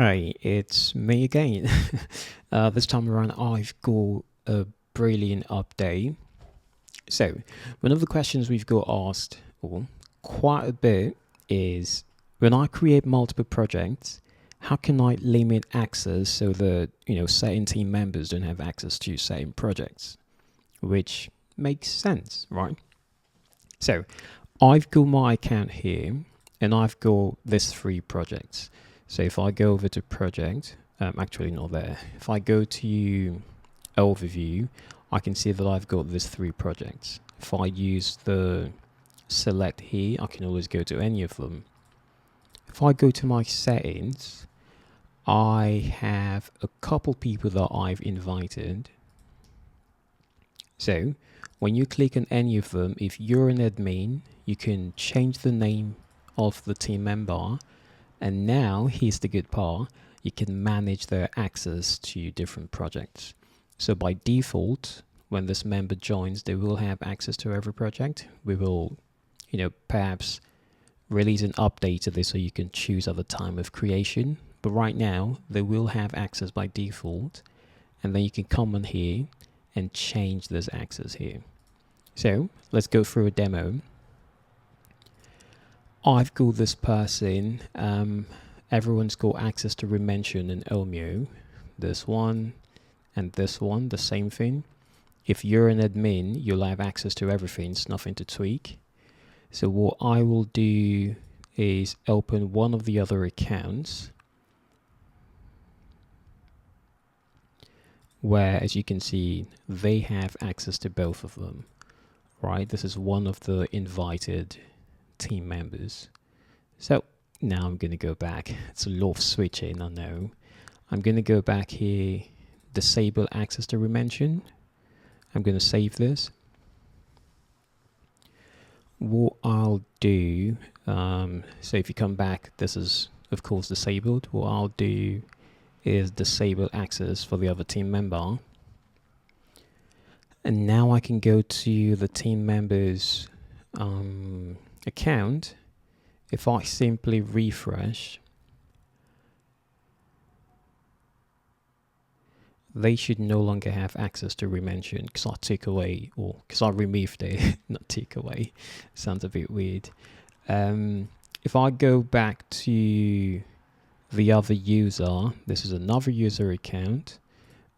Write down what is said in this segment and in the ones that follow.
Hey, it's me again. This time around, I've got a brilliant update. So, one of the questions we've got asked quite a bit is when I create multiple projects, how can I limit access so that certain team members don't have access to certain projects? Which makes sense, right? So, I've got my account here, and I've got these three projects. So if I go over to project, actually not there. If I go to overview, I can see that I've got these three projects. If I use the select here, I can always go to any of them. If I go to my settings, I have a couple people that I've invited. So when you click on any of them, if you're an admin, you can change the name of the team member. And now, here's the good part, you can manage their access to different projects. So by default, when this member joins, they will have access to every project. We will, perhaps release an update to this so you can choose at the time of creation. But right now, they will have access by default. And then you can come on here and change this access here. So let's go through a demo. I've got this person, everyone's got access to Remention and Omeo. This one and this one, the same thing. If you're an admin, you'll have access to everything, it's nothing to tweak. So what I will do is open one of the other accounts where, as you can see, they have access to both of them, right? This is one of the invited team members. So now I'm going to go back. It's a lot of switching, I know. I'm going to go back here, disable access to Remention. I'm going to save this. What I'll do, so if you come back, this is of course disabled. What I'll do is disable access for the other team member. And now I can go to the team members account. If I simply refresh, they should no longer have access to Remention because I took away, or because I removed it, not took away. Sounds a bit weird. If I go back to the other user, this is another user account,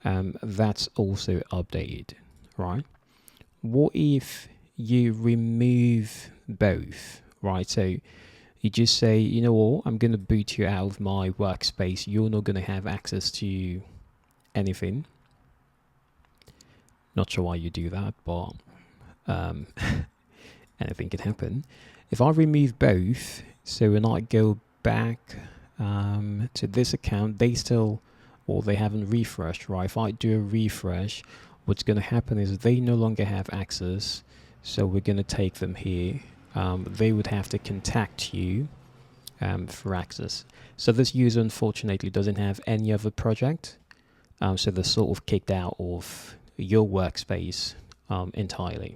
that's also updated, right? What if you remove both, right? So you just say, you know what, I'm going to boot you out of my workspace. You're not going to have access to anything. Not sure why you do that, but anything can happen. If I remove both, so when I go back to this account, they still, or they haven't refreshed, right? If I do a refresh, what's going to happen is they no longer have access. So we're going to take them here. They would have to contact you for access. So this user unfortunately doesn't have any other project. So they're sort of kicked out of your workspace entirely.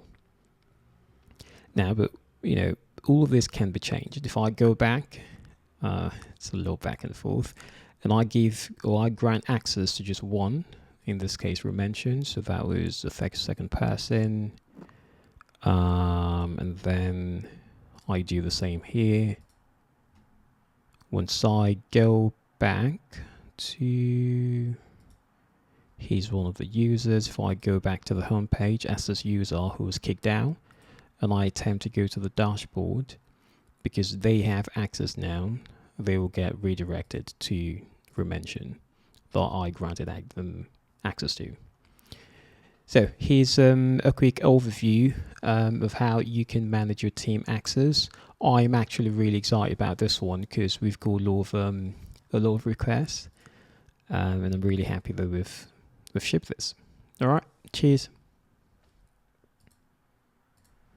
Now, but all of this can be changed. If I go back, it's a little back and forth, and I give, or I grant access to just one, in this case Remention, so that was affect second person, and then I do the same here. Once I go back to, he's one of the users. If I go back to the home page as this user who was kicked out, and I attempt to go to the dashboard, because they have access now, they will get redirected to Remention that I granted them access to. So here's a quick overview of how you can manage your team access. I'm actually really excited about this one because we've got a lot of requests, and I'm really happy that we've shipped this. All right, cheers.